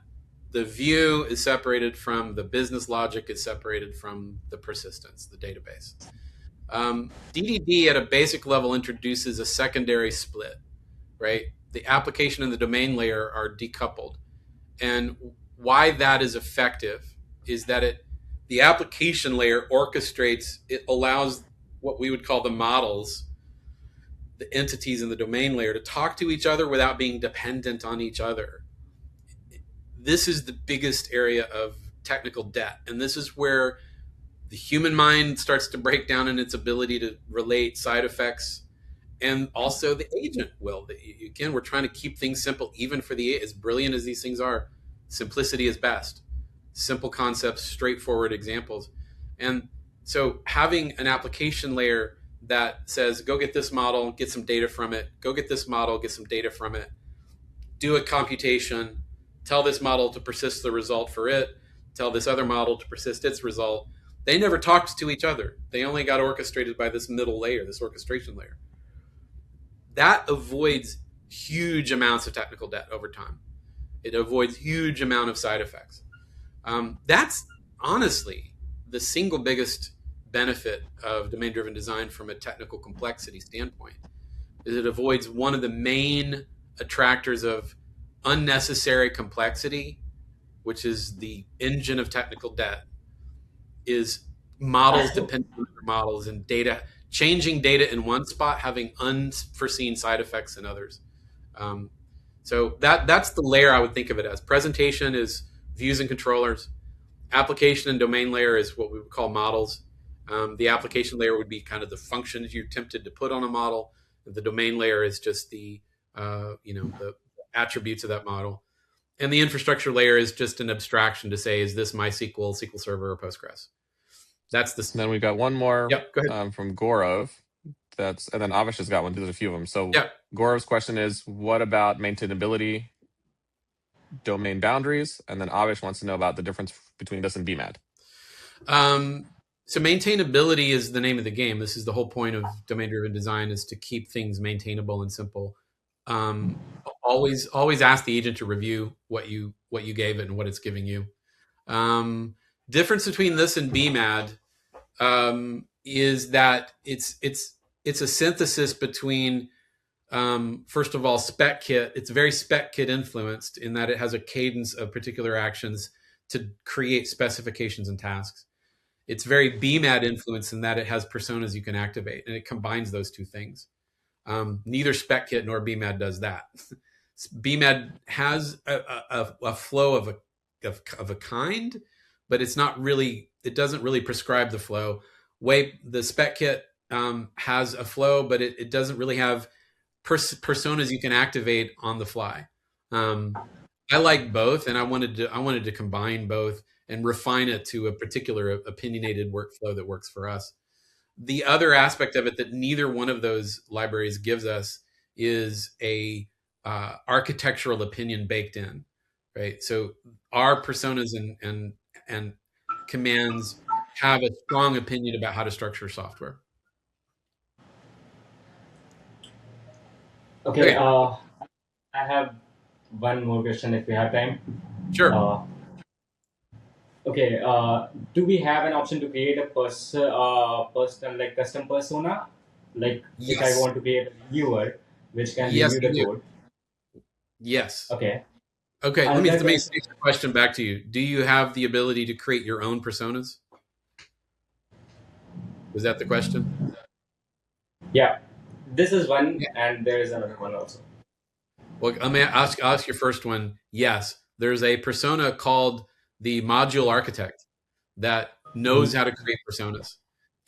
the view is separated from the business logic, is separated from the persistence, the database. DDD at a basic level introduces a secondary split, right? The application and the domain layer are decoupled. And why that is effective is that the application layer orchestrates, it allows what we would call the models, the entities in the domain layer, to talk to each other without being dependent on each other this is the biggest area of technical debt. And this is where the human mind starts to break down in its ability to relate side effects, and also the agent will. Again, we're trying to keep things simple, even for as brilliant as these things are. Simplicity is best. Simple concepts, straightforward examples. And so having an application layer that says, go get this model, get some data from it, go get this model, get some data from it, do a computation, tell this model to persist the result for it, tell this other model to persist its result. They never talked to each other. They only got orchestrated by this middle layer, this orchestration layer. That avoids huge amounts of technical debt over time. It avoids huge amount of side effects. That's honestly the single biggest benefit of domain-driven design from a technical complexity standpoint, is it avoids one of the main attractors of unnecessary complexity, which is the engine of technical debt, is models depending on other models and data, changing data in one spot, having unforeseen side effects in others. So that's the layer I would think of it as. Presentation is views and controllers. Application and domain layer is what we would call models. The application layer would be kind of the functions you're tempted to put on a model. The domain layer is just the attributes of that model. And the infrastructure layer is just an abstraction to say, is this MySQL, SQL Server, or Postgres? That's the. And then we've got one more Go ahead. from Gorov. And then Avish has got one. There's a few of them. So Yep. Gorov's question is, what about maintainability, domain boundaries? And then Avish wants to know about the difference between this and BMAD. So maintainability is the name of the game. This is the whole point of domain-driven design, is to keep things maintainable and simple. Always ask the agent to review what you gave it and what it's giving you. Difference between this and BMAD is that it's a synthesis between first of all, spec kit. It's very spec kit influenced in that it has a cadence of particular actions to create specifications and tasks. It's very BMAD influenced in that it has personas you can activate, and it combines those two things. Neither spec kit nor BMAD does that. BMAD has a flow of a kind, but it's not really. It doesn't really prescribe the flow. The spec kit has a flow, but it doesn't really have personas you can activate on the fly. I like both, and I wanted to combine both and refine it to a particular opinionated workflow that works for us. The other aspect of it that neither one of those libraries gives us is a architectural opinion baked in, right? So our personas and commands have a strong opinion about how to structure software. Okay. I have one more question if we have time. Sure. Okay. Do we have an option to create a personal, like custom persona? Like Yes. if I want to create a viewer which can Yes, review the you do. code. Yes. Okay. Let me take the question back to you. Do you have the ability to create your own personas? Was that the question? Yeah. This is one, and there is another one also. Well, let me ask your first one. Yes, there's a persona called the module architect that knows how to create personas,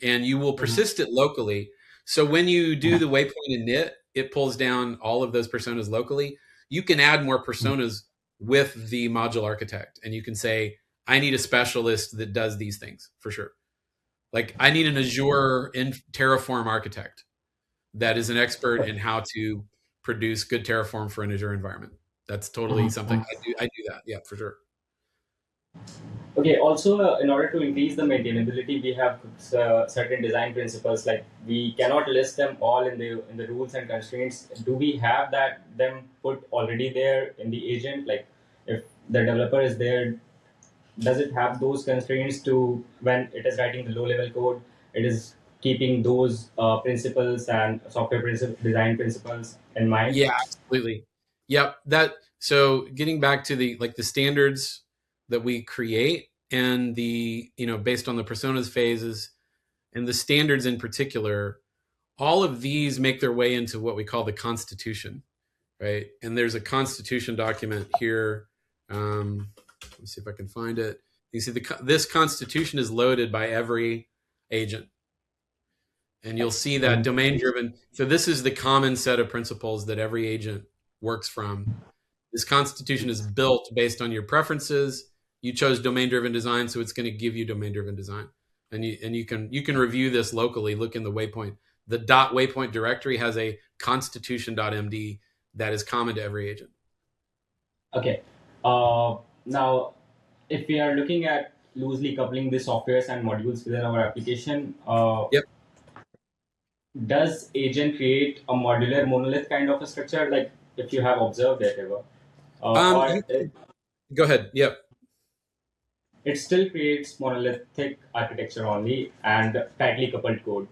and you will persist it locally. So when you do the waypoint init, it pulls down all of those personas locally. You can add more personas with the module architect, and you can say, I need a specialist that does these things for sure. Like I need an Azure Terraform architect that is an expert in how to produce good Terraform for an Azure environment. That's totally something I do that. Yeah, for sure. Okay. Also, in order to increase the maintainability, we have certain design principles. Like we cannot list them all in the rules and constraints. Do we have them put already there in the agent? Like if the developer is there, does it have those constraints to when it is writing the low level code? It is keeping those principles and software design principles in mind. Yeah, absolutely. Yep. So getting back to the standards that we create and based on the personas phases and the standards in particular, all of these make their way into what we call the constitution, right? And there's a constitution document here Let's see if I can find it. You see, this constitution is loaded by every agent. And you'll see that domain driven. So this is the common set of principles that every agent works from. This constitution is built based on your preferences. You chose domain driven design, so it's going to give you domain driven design. And you can review this locally. Look in the WayPoint. The .waypoint directory has a constitution.md that is common to every agent. Okay. Now, if we are looking at loosely coupling the softwares and modules within our application, Yep. does agent create a modular monolith kind of a structure, like if you have observed it ever? Go ahead. Yep. It still creates monolithic architecture only and tightly coupled code.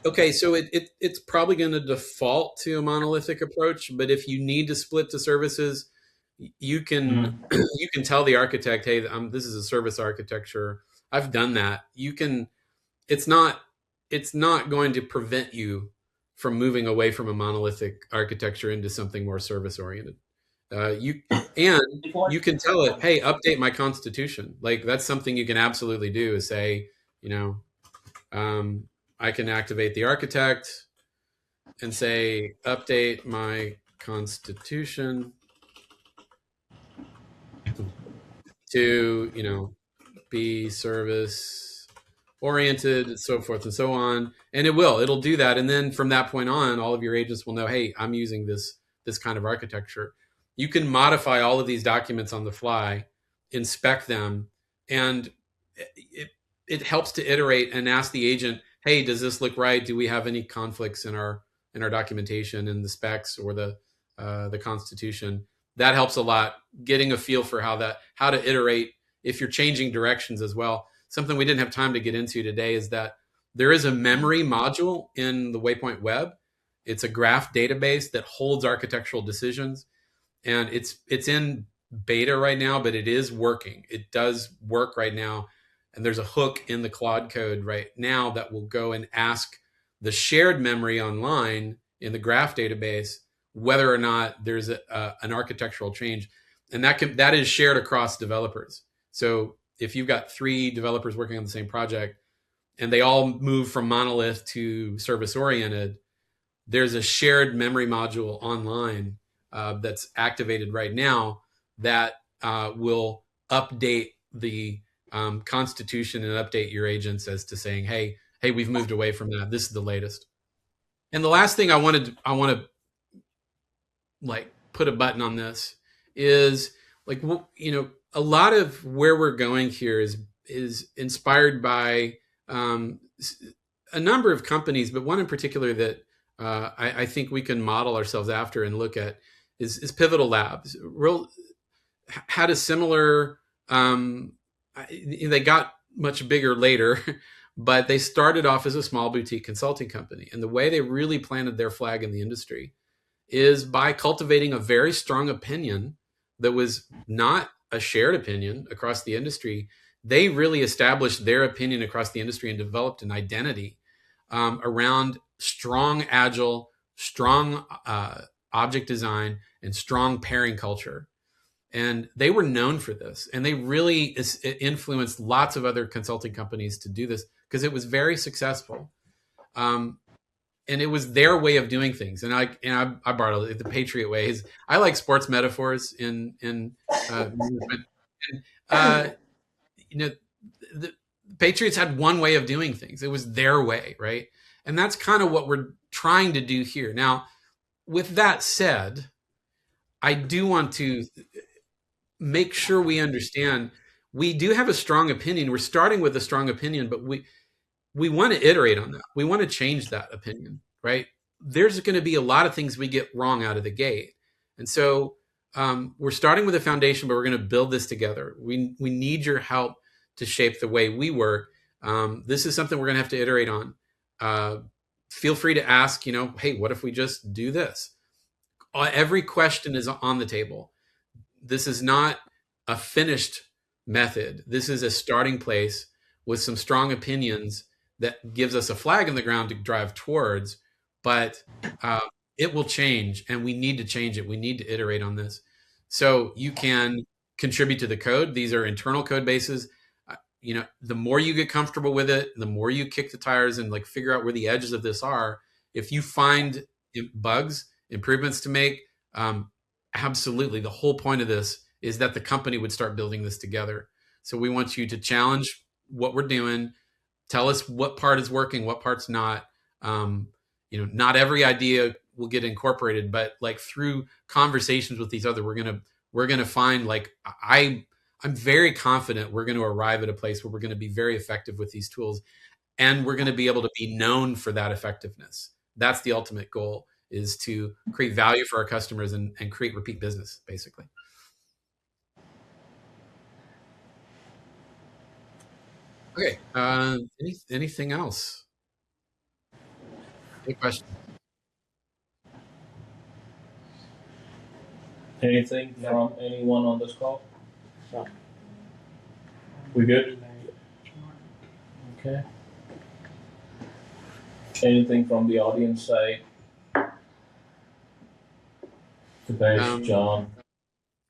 Okay, so it's probably going to default to a monolithic approach, but if you need to split to services, you can you can tell the architect, hey, this is a service architecture. I've done that. You can. It's not going to prevent you from moving away from a monolithic architecture into something more service oriented. You can tell it, hey, update my constitution. Like that's something you can absolutely do. Is say, I can activate the architect and say, update my constitution to, be service oriented, so forth and so on. And it'll do that. And then from that point on, all of your agents will know, hey, I'm using this kind of architecture. You can modify all of these documents on the fly, inspect them, and it helps to iterate and ask the agent, hey, does this look right? Do we have any conflicts in our documentation and the specs or the constitution? That helps a lot, getting a feel for how to iterate if you're changing directions as well. Something we didn't have time to get into today is that there is a memory module in the WayPoint web. It's a graph database that holds architectural decisions, and it's in beta right now, but it is working. It does work right now. And there's a hook in the Claude code right now that will go and ask the shared memory online in the graph database whether or not there's an architectural change. And that is shared across developers. So if you've got 3 developers working on the same project and they all move from monolith to service oriented, there's a shared memory module online that's activated right now that will update the constitution and update your agents as to saying, hey, we've moved away from that. This is the latest. And the last thing I want to like put a button on this is like, a lot of where we're going here is inspired by a number of companies, but one in particular that I think we can model ourselves after and look at is Pivotal Labs. Had a similar they got much bigger later, but they started off as a small boutique consulting company. And the way they really planted their flag in the industry is by cultivating a very strong opinion that was not a shared opinion across the industry. They really established their opinion across the industry and developed an identity around strong, agile, strong object design, and strong pairing culture. And they were known for this. And they really influenced lots of other consulting companies to do this because it was very successful. And it was their way of doing things. And I borrowed it, the Patriot ways. I like sports metaphors in movement. The Patriots had one way of doing things. It was their way, right? And that's kind of what we're trying to do here. Now, with that said, I do want to make sure we understand we do have a strong opinion. We're starting with a strong opinion, but we want to iterate on that. We want to change that opinion, right? There's going to be a lot of things we get wrong out of the gate. And so we're starting with a foundation, but we're going to build this together. We need your help to shape the way we work. This is something we're going to have to iterate on. Feel free to ask, hey, what if we just do this? Every question is on the table. This is not a finished method. This is a starting place with some strong opinions that gives us a flag in the ground to drive towards, but it will change, and we need to change it. We need to iterate on this. So you can contribute to the code. These are internal code bases. The more you get comfortable with it, the more you kick the tires and like figure out where the edges of this are. If you find bugs, improvements to make, absolutely. The whole point of this is that the company would start building this together. So we want you to challenge what we're doing. Tell us what part is working, what part's not. Not every idea will get incorporated, but like through conversations with each other, we're gonna find like I'm very confident we're going to arrive at a place where we're going to be very effective with these tools, and we're going to be able to be known for that effectiveness. That's the ultimate goal, is to create value for our customers and create repeat business, basically. Okay. Anything else? Any questions? Anything from anyone on this call? No. We good? Okay. Anything from the audience side? Dipesh, John.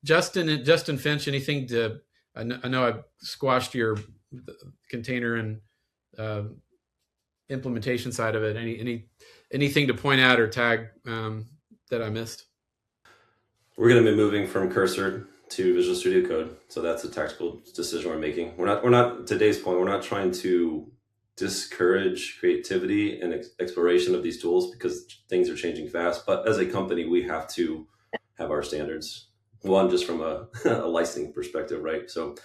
Justin Finch, anything to? I know I've squashed your container and implementation side of it. Anything to point out or tag that I missed? We're going to be moving from Cursor to Visual Studio Code, so that's a tactical decision we're making. We're not today's point. We're not trying to discourage creativity and exploration of these tools because things are changing fast. But as a company, we have to have our standards. One, just from a licensing perspective, right? So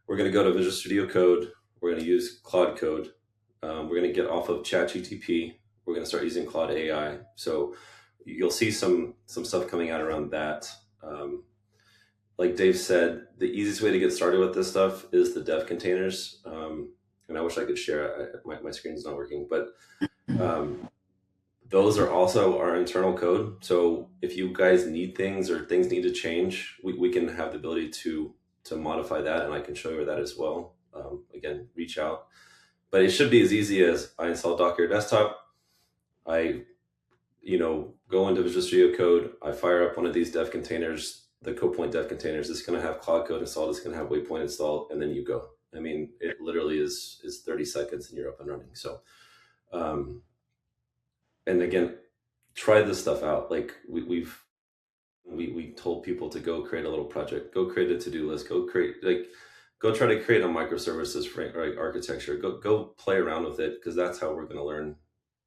we're going to go to Visual Studio Code. We're going to use Claude Code. We're going to get off of ChatGPT. We're going to start using Claude AI. So you'll see some stuff coming out around that. Like Dave said, the easiest way to get started with this stuff is the dev containers. And I wish I could share. My screen's not working, but those are also our internal code. So if you guys need things or things need to change, we can have the ability to modify that, and I can show you that as well. Again, reach out. But it should be as easy as I install Docker Desktop. I go into Visual Studio Code. I fire up one of these dev containers, the CodePoint dev containers. It's going to have Cloud Code installed. It's going to have WayPoint installed, and then you go. I mean, it literally is 30 seconds and you're up and running. So, and again, try this stuff out. Like we told people to go create a little project, go create a to-do list, go try to create a microservices architecture. Go play around with it, because that's how we're going to learn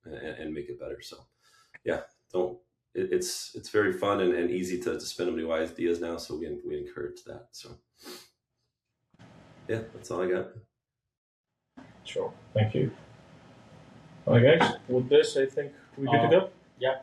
and make it better. So, yeah, it's very fun and easy to spin up new ideas now. So we encourage that. So, yeah, that's all I got. Sure. Thank you. All right, guys. With this, I think we're good to go. Yeah.